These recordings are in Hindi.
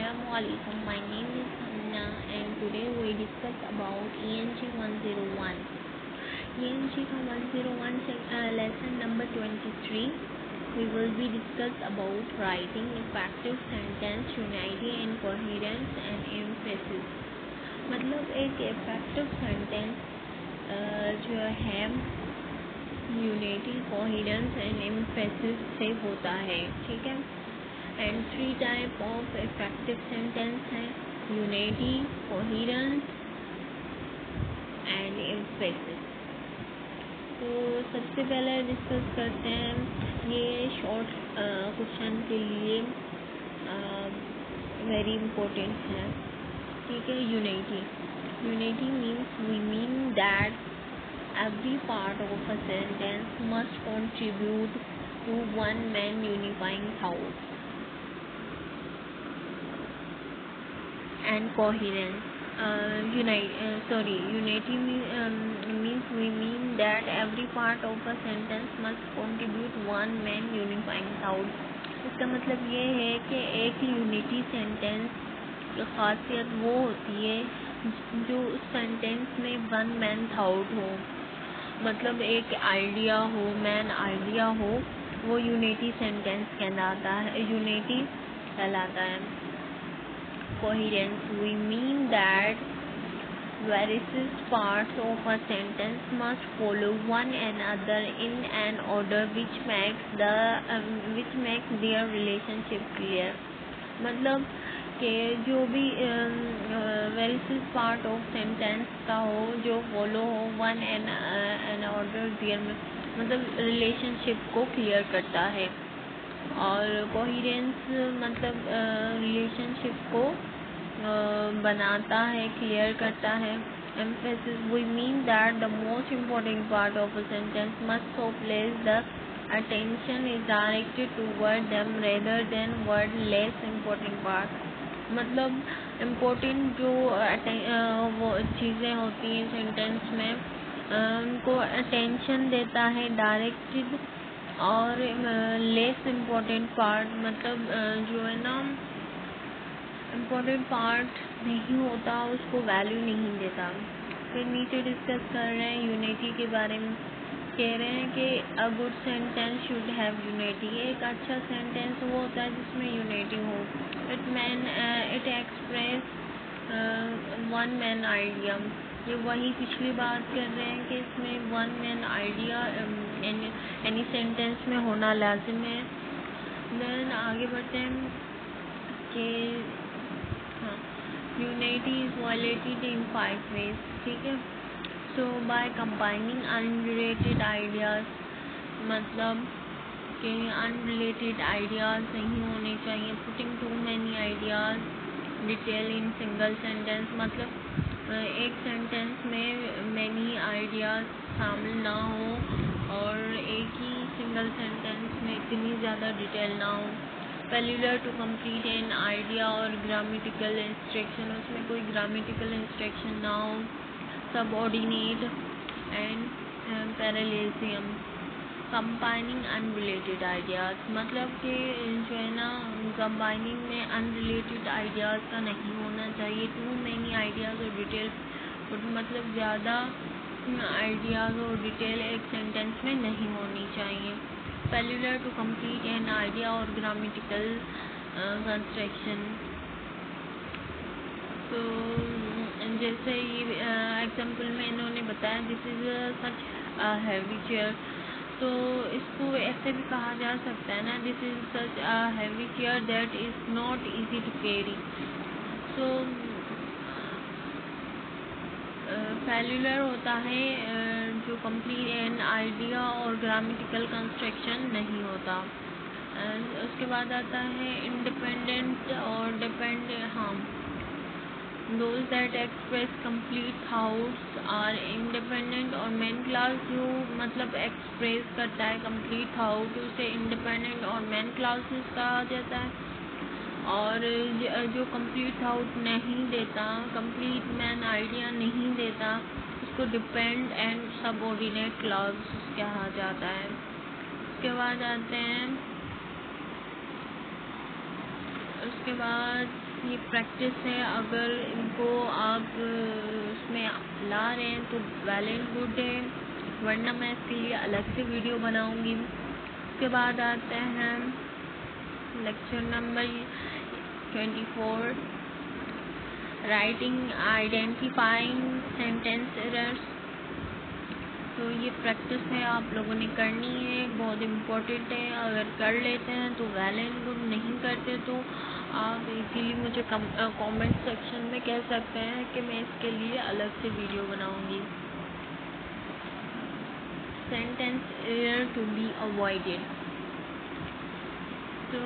Assalamualaikum. My name is Hanna and today we discuss about ENG 101. ENG का 101 lesson number 23. We will be discuss about writing effective sentence, unity and coherence and emphasis. मतलब एक effective sentence जो है unity, coherence and emphasis से होता है, ठीक है. And 3 type of effective sentence है unity, coherence and emphasis. तो सबसे पहले डिस्कस करते हैं ये शॉर्ट क्वेश्चन के लिए वेरी इम्पोर्टेंट है, ठीक है. Unity means we mean that every part of a sentence must contribute to one main unifying thought. And coherence, unity means we mean that every part of a sentence must contribute one main unifying thought. इसका मतलब ये है कि एक यूनिटी सेंटेंस की खासियत वो होती है जो उस सेंटेंस में वन मैन थाउट हो, मतलब एक आइडिया हो, मैन आइडिया हो, वो यूनिटी सेंटेंस कहलाता है, यूनिटी कहलाता है. Coherence, we mean that various parts of a sentence must follow one another in an order which makes their relationship clear. मतलब कि जो भी various part of sentence का हो जो follow हो one and order their में मतलब relationship को clear करता है. और कोहिरेंस मतलब रिलेशनशिप को बनाता है, क्लियर करता है. Emphasis, we mean that the most important part of a sentence must so place the attention is directed toward them rather than word less important part. मतलब इम्पोर्टेंट जो वो चीज़ें होती हैं सेंटेंस में उनको अटेंशन देता है डायरेक्टेड, और लेस इम्पोर्टेंट पार्ट मतलब जो है ना इम्पोर्टेंट पार्ट नहीं होता उसको वैल्यू नहीं देता. फिर नीचे डिस्कस कर रहे हैं यूनिटी के बारे में. कह रहे हैं कि a good sentence should have unity. एक अच्छा सेंटेंस वो होता है जिसमें यूनिटी हो. It express one man idea. ये वही पिछली बात कर रहे हैं कि इसमें one man idea any sentence में होना लाजिम है. देन आगे बढ़ते हैं कि हाँ, unity is violated in 5 ways, ठीक है. So by combining unrelated ideas, मतलब कि अनरिलेटेड आइडियाज़ नहीं होने चाहिए. Putting too many ideas detail in single sentence, मतलब एक सेंटेंस में मैनी आइडियाज़ शामिल ना हो और एक ही सिंगल सेंटेंस में इतनी ज़्यादा डिटेल ना हो. Failure to complete an idea और ग्रामेटिकल इंस्ट्रक्शन, उसमें कोई ग्रामेटिकल इंस्ट्रक्शन ना हो. Subordinate and parallelism, combining unrelated ideas, मतलब कि जो है ना कंबाइनिंग में अनरिलेटेड आइडियाज़ का नहीं होना चाहिए. टू मैनी आइडियाज़ और डिटेल, मतलब ज़्यादा आइडियाज़ और डिटेल एक सेंटेंस में नहीं होनी चाहिए. Failure to complete an idea और ग्रामेटिकल कंस्ट्रक्शन. तो जैसे ये एग्जाम्पल में इन्होंने बताया this is such heavy chair, तो इसको ऐसे भी कहा जा सकता है ना, this is such a heavy chair that is not easy to carry. So failure होता है जो कंप्लीट एन आइडिया और ग्रामेटिकल कंस्ट्रक्शन नहीं होता. उसके बाद आता है इंडिपेंडेंट और डिपेंडेंट. हाँ, those that express complete thoughts are independent, और मेन क्लास जो मतलब एक्सप्रेस करता है कंप्लीट थाउट उसे इंडिपेंडेंट और मेन क्लासेस कहा जाता है. और जो कंप्लीट थाउट नहीं देता, कंप्लीट मैन आइडिया नहीं देता, उसको डिपेंड एंड सबऑर्डिनेट क्लास कहा जाता है. उसके बाद आते हैं उसके बाद ये प्रैक्टिस है, अगर इनको आप उसमें ला रहे हैं तो वेल एंड गुड है, वरना मैं इसके लिए अलग से वीडियो बनाऊंगी। उसके बाद आते हैं lecture number 24, writing identifying sentence errors. तो ये प्रैक्टिस है, आप लोगों ने करनी है, बहुत इम्पोर्टेंट है। अगर कर लेते हैं तो वेल एंड गुड, नहीं करते तो आप इजीली मुझे कमेंट सेक्शन में कह सकते हैं कि मैं इसके लिए अलग से वीडियो बनाऊंगी। Sentence error to be avoided. So,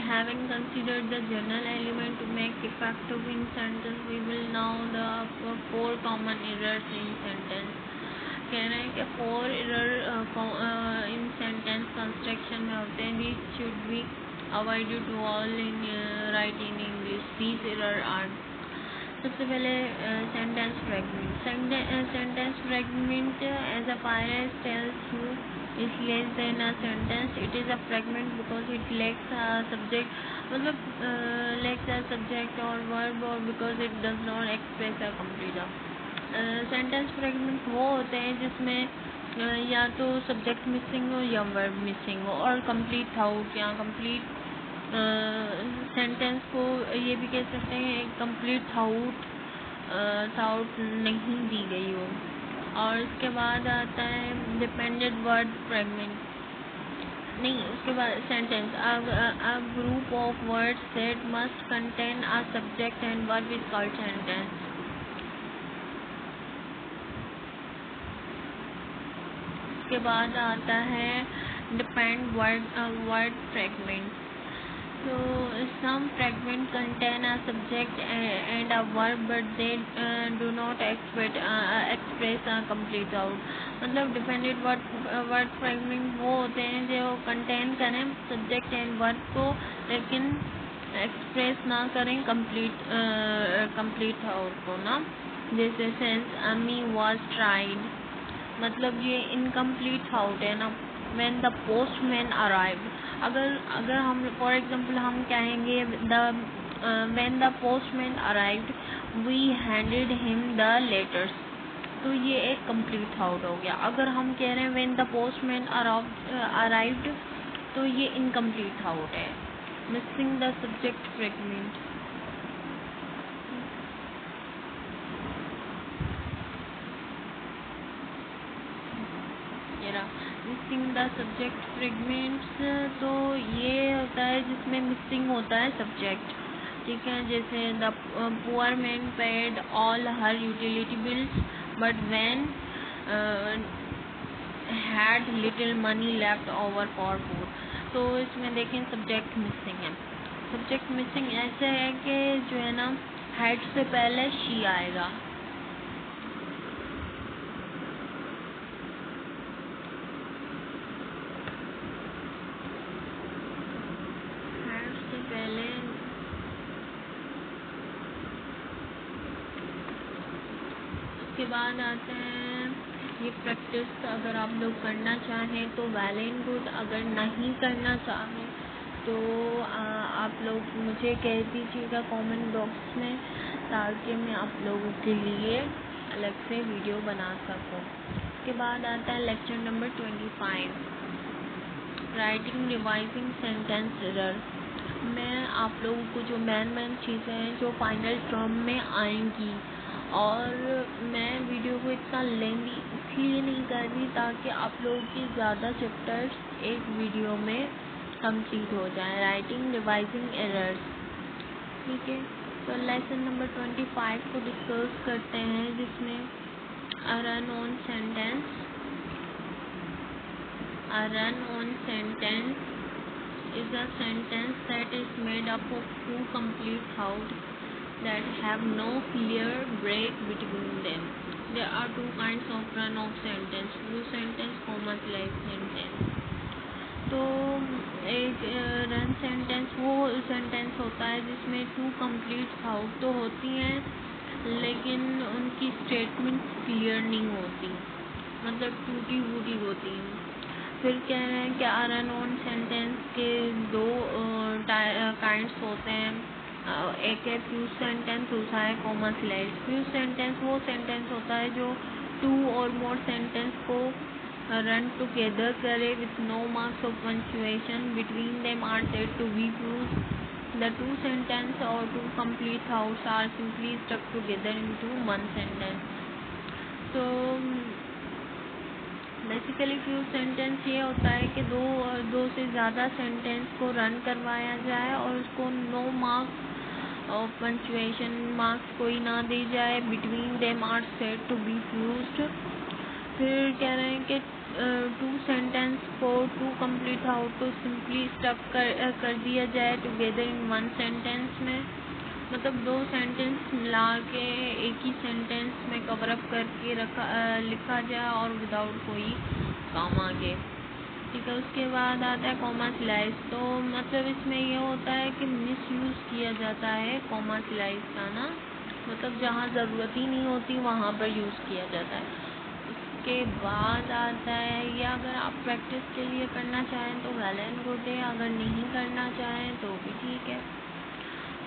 having considered the general element to make effective in sentence, we will know the 4 common errors in sentence. कह रहे हैं कि 4 error in sentence construction में होते हैं। These should be avoided to all in writing English. These error are, सबसे पहले sentence fragment. Sentence fragment, as a Pyres tells you, is less than a sentence. It is a fragment because it lacks a subject, मतलब lacks a subject or verb, or because it does not express a complete. Sentence fragment वो होते हैं जिसमें या तो सब्जेक्ट मिसिंग हो या वर्ब मिसिंग हो, और कंप्लीट थाउट या कंप्लीट सेंटेंस को ये भी कह सकते हैं कंप्लीट थाउट नहीं दी गई हो। और इसके बाद आता है डिपेंडेंट वर्ड फ्रेगमेंट, नहीं, उसके बाद sentence a group of words that must contain a subject and verb is called sentence. के बाद आता है डिपेंड वर्ड फ्रेगमेंट। तो some fragment contain a subject and a verb but they do not express a complete out. मतलब डिपेंडेंट वर्ड फ्रेगमेंट वो होते हैं जो कंटेन करें सब्जेक्ट एंड वर्ब को, लेकिन एक्सप्रेस ना करें कंप्लीट आउट को ना। जैसे सेंस अमी वॉज ट्राइड, मतलब ये इनकम्प्लीट आउट है ना। व्हेन द पोस्टमैन अराइव्ड, अगर हम फॉर एग्जांपल हम कहेंगे when the postman arrived we handed him the letters, तो ये एक कंप्लीट आउट हो गया। अगर हम कह रहे हैं व्हेन द पोस्टमैन अराइव्ड, तो ये इनकम्प्लीट आउट है, missing the subject fragment. Missing the subject fragments, तो ये होता है जिसमें मिसिंग होता है सब्जेक्ट, ठीक है। जैसे the poor man paid all her utility bills but when had little money left over for food. तो इसमें देखें सब्जेक्ट मिसिंग है। सब्जेक्ट मिसिंग ऐसे है कि जो है ना हैड से पहले शी आएगा, उसके बाद आते हैं ये प्रैक्टिस। अगर आप लोग करना चाहें तो वेल एंड गुड, अगर नहीं करना चाहें तो आप लोग मुझे कह दीजिएगा कमेंट बॉक्स में, ताकि मैं आप लोगों के लिए अलग से वीडियो बना सकूं। उसके बाद आता है lecture number 25, writing revising sentence error. मैं आप लोगों को जो मेन चीज़ें हैं जो फाइनल टर्म में आएंगी, और मैं वीडियो को इतना लेंदी इसलिए नहीं कर रही ताकि आप लोगों की ज़्यादा चैप्टर्स एक वीडियो में कंप्लीट हो जाए। राइटिंग रिवाइजिंग एरर्स, ठीक है। तो लेसन नंबर 25 को डिस्कस करते हैं, जिसमें a run on sentence is a sentence that is made up of two complete thoughts that have no clear break between them. There are two kinds of run-off sentence, full sentence, comma-like sentence. तो एक रन सेंटेंस वो सेंटेंस होता है जिसमें टू कंप्लीट थाउट तो होती हैं, लेकिन उनकी स्टेटमेंट क्लियर नहीं होती, मतलब टूटी फूटी होती हैं। फिर कह रहे हैं कि रन ऑन सेंटेंस के दो काइंड्स होते हैं, एक है फ्यूज सेंटेंस, दूसरा है कॉमा स्लाइड। फ्यूज सेंटेंस वो सेंटेंस होता है जो टू और मोर सेंटेंस को run together करे with no marks of punctuation between them are said to be fused. The two sentences or two complete thoughts are simply stuck together into one sentence. So basically fuse sentence ये होता है कि दो से ज़्यादा सेंटेंस को रन करवाया जाए और उसको नो मार्क्स और पंचुएशन मार्क्स कोई ना दी जाए। Between them are said to be fused. फिर कह रहे हैं कि टू सेंटेंस को टू कंप्लीट हाउस को सिंपली स्टक कर दिया जाए टुगेदर इन वन सेंटेंस में, मतलब दो सेंटेंस मिला के एक ही सेंटेंस में कवर अप करके लिखा जाए और विदाउट कोई कॉमा के। ठीक है, उसके बाद आता है कॉमा स्लाइस। तो मतलब इसमें ये होता है कि मिसयूज़ किया जाता है कॉमा स्लाइस का ना, मतलब जहाँ ज़रूरत ही नहीं होती वहाँ पर यूज़ किया जाता है। उसके बाद आता है, या अगर आप प्रैक्टिस के लिए करना चाहें तो वेल एंड गुड है, अगर नहीं करना चाहें तो भी ठीक है।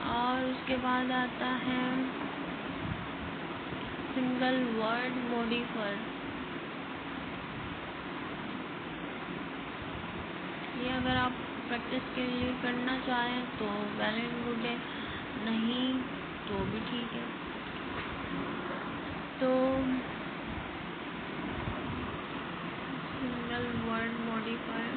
और उसके बाद आता है सिंगल वर्ड मॉडिफायर। ये अगर आप प्रैक्टिस के लिए करना चाहें तो वेल एंड गुड है, नहीं तो भी ठीक है। तो सिंगल वर्ड मॉडिफायर,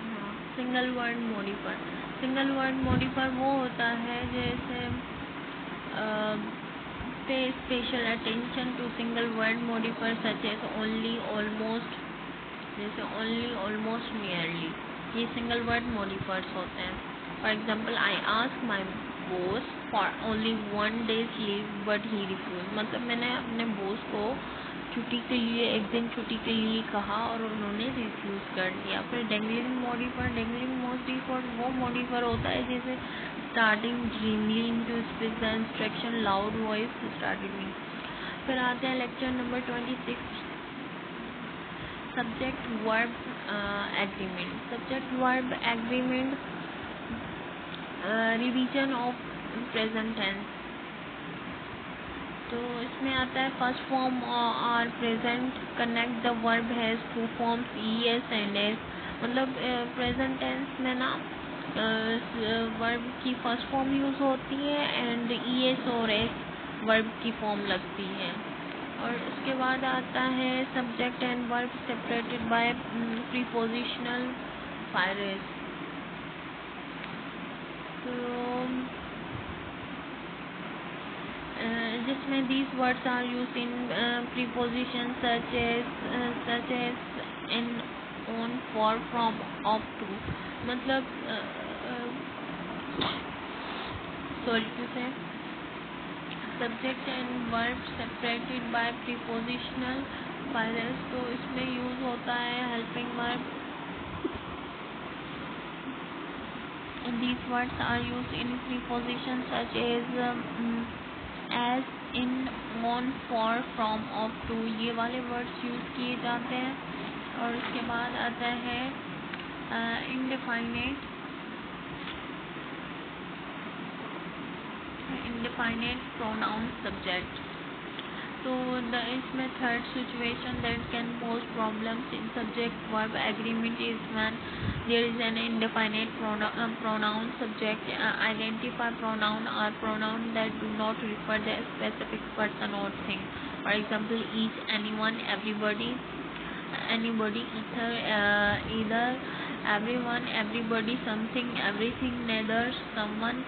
हाँ single word modifier. Single word modifier वो होता है जैसे पे special attention to single word modifier such as only, almost, जैसे ओनली, ऑलमोस्ट, नियरली, ये सिंगल वर्ड मॉडिफायर्स होते हैं। For example I ask my boss for only 1 days leave but he refuse. मतलब मैंने अपने बॉस को छुट्टी के लिए, एक दिन छुट्टी के लिए कहा और उन्होंने रिफ्यूज़ कर दिया। फिर डेंगलिंग मॉडिफायर। डेंगलिंग मॉडिफायर वो मॉडिफायर होता है जैसे starting dreamily into speech the instruction loud voice starting में। फिर आते हैं lecture number 26, subject verb agreement. Subject verb agreement, revision of present tense. तो इसमें आता है first form are present connect the verb has two forms ES and S. मतलब प्रेजेंट टेंस में ना वर्ब की फर्स्ट फॉर्म यूज़ होती है एंड ईएस और एस वर्ब की फॉर्म लगती है। और उसके बाद आता है subject and verb separated by prepositional phrases. तो जिसमें these words are used in prepositions such as in, on, for, from, of, to। मतलब sorry to say, subject and verb separated by prepositional phrases। तो इसमें यूज़ होता है helping verb। These words are used in prepositions such as in, on, for, from, of, to। ये वाले वर्ड्स यूज़ किए जाते हैं। और उसके बाद आता है indefinite pronoun subject। तो इसमें third situation that can pose problems in subject verb agreement is when there is an indefinite pronoun subject। Identify pronoun are pronoun that do not refer to a specific person or thing। For example, each, anyone, everybody, anybody, either, everyone, everybody, something, everything, neither, someone,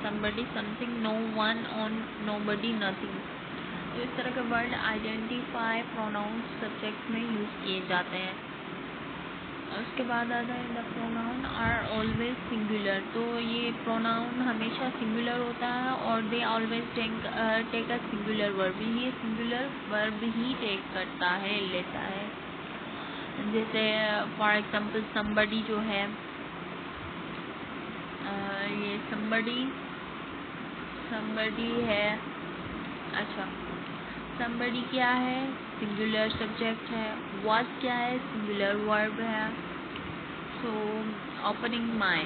somebody, something, no one, on, nobody, nothing। तो इस तरह के वर्ड आइडेंटिफाई प्रोनाउन सब्जेक्ट में यूज़ किए जाते हैं। उसके बाद आता है the pronoun are always singular. तो ये प्रोनाउन हमेशा सिंगुलर होता है और they always take a singular verb. ये सिंगुलर वर्ब ही टेक करता है, लेता है। जैसे फॉर एग्जांपल समबडी जो है, ये समबडी है। अच्छा, समबडी क्या है? सिंगुलर सब्जेक्ट है। वाज क्या है? सिंगुलर वर्ब है। So opening my,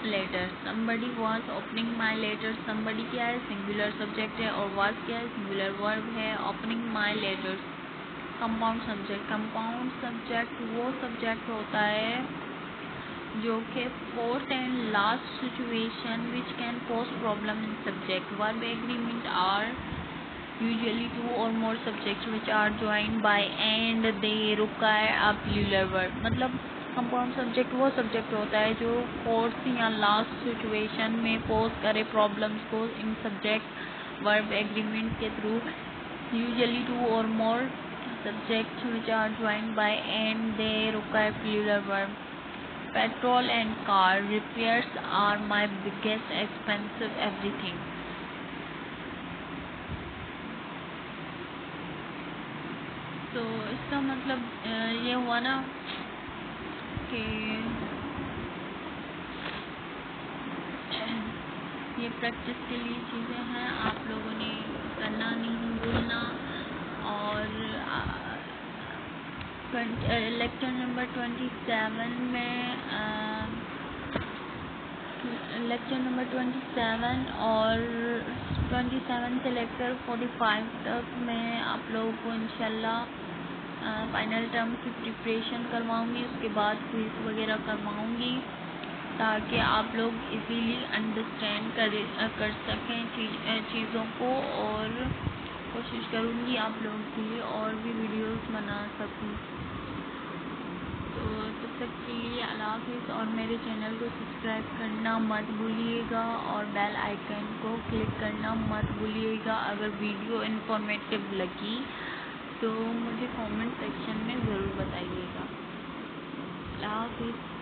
letter. somebody was opening my letter। somebody क्या है, सिंगुलर सब्जेक्ट है, और was क्या है, सिंगुलर वर्ब है। opening my letters compound subject. Compound subject वो सब्जेक्ट होता है जो कि fourth and last situation which can pose problem in subject. Verb agreement are usually two or more subjects which are joined by and they require a plural verb। मतलब कंपाउंड सब्जेक्ट वो सब्जेक्ट होता है जो फोर्थ या लास्ट सिचुएशन में पोज करे प्रॉब्लम्स को इन सब्जेक्ट वर्ब एग्रीमेंट के थ्रू। यूजुअली टू और मोर subjects which are joined by and they require plural verb। petrol and car repairs are my biggest expensive everything। तो इसका मतलब ये हुआ ना कि ये प्रैक्टिस के लिए चीज़ें हैं, आप लोगों ने करना नहीं भूलना। और लेक्चर नंबर 27 में लेक्चर नंबर 27 और 27 से लेक्चर 45 तक मैं आप लोगों को इंशाल्लाह फाइनल टर्म की प्रिपरेशन करवाऊंगी, उसके बाद क्विज वगैरह करवाऊंगी ताकि आप लोग इजीली अंडरस्टैंड कर सकें चीज़ों को। और कोशिश करूंगी आप लोगों के लिए और भी वीडियोस बना सकूं। तो तब तक के लिए अल्लाह हाफ़िज़, और मेरे चैनल को सब्सक्राइब करना मत भूलिएगा और बेल आइकन को क्लिक करना मत भूलिएगा। अगर वीडियो इन्फॉर्मेटिव लगी तो मुझे कमेंट सेक्शन में ज़रूर बताइएगा। अल्लाह हाफ़िज़।